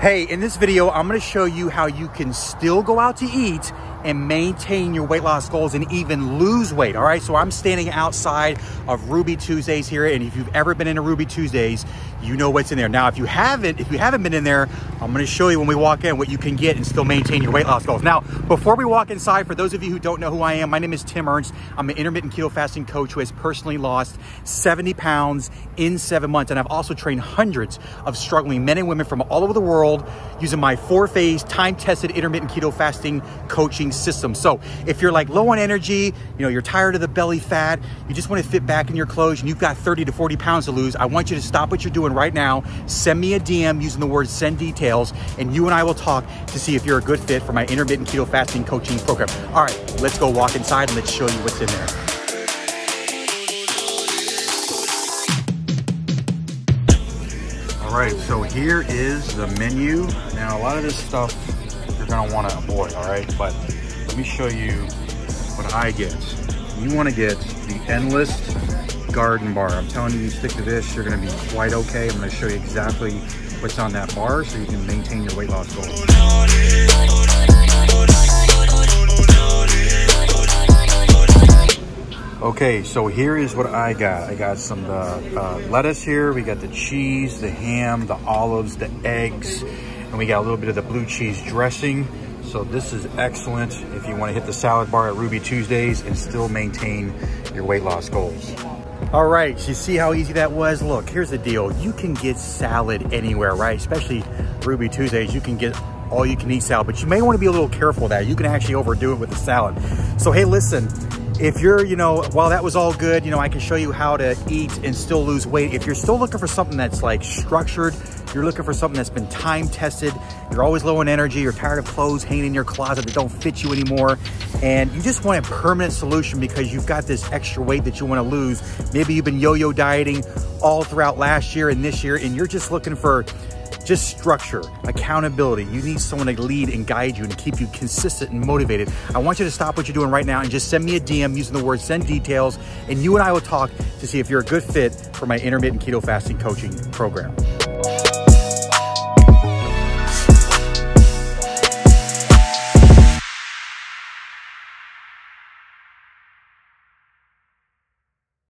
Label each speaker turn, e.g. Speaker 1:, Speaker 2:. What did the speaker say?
Speaker 1: Hey, in this video, I'm gonna show you how you can still go out to eat and maintain your weight loss goals and even lose weight, all right? So I'm standing outside of Ruby Tuesdays here, and if you've ever been into Ruby Tuesdays, you know what's in there. Now, if you haven't been in there, I'm gonna show you when we walk in what you can get and still maintain your weight loss goals. Now, before we walk inside, for those of you who don't know who I am, my name is Tim Ernst. I'm an intermittent keto fasting coach who has personally lost 70 pounds in 7 months, and I've also trained hundreds of struggling men and women from all over the world using my 4-phase, time-tested intermittent keto fasting coaching system. So if you're like low on energy, you're tired of the belly fat, you just want to fit back in your clothes, and you've got 30 to 40 pounds to lose, I want you to stop what you're doing right now, send me a DM using the word send details, and you and I will talk to see if you're a good fit for my intermittent keto fasting coaching program. All right, let's go walk inside and let's show you what's in there. All right, so here is the menu. Now, a lot of this stuff you're gonna wanna avoid, all right? But let me show you what I get. You wanna get the Endless Garden Bar. I'm telling you, stick to this, you're gonna be quite okay. I'm gonna show you exactly what's on that bar so you can maintain your weight loss goals. Okay, so here is what I got. I got some lettuce here. We got the cheese, the ham, the olives, the eggs, and we got a little bit of the blue cheese dressing. So this is excellent if you want to hit the salad bar at Ruby Tuesdays and still maintain your weight loss goals. All right, you see how easy that was? Look, here's the deal. You can get salad anywhere, right? Especially Ruby Tuesdays, you can get all you can eat salad, but you may want to be a little careful of that. You can actually overdo it with the salad. So hey, listen, if you're, while that was all good, I can show you how to eat and still lose weight. If you're still looking for something that's like structured, you're looking for something that's been time tested, you're always low on energy, you're tired of clothes hanging in your closet that don't fit you anymore, and you just want a permanent solution because you've got this extra weight that you want to lose. Maybe you've been yo-yo dieting all throughout last year and this year, and you're just looking for just structure, accountability. You need someone to lead and guide you and keep you consistent and motivated. I want you to stop what you're doing right now and just send me a DM using the word send details, and you and I will talk to see if you're a good fit for my intermittent keto fasting coaching program.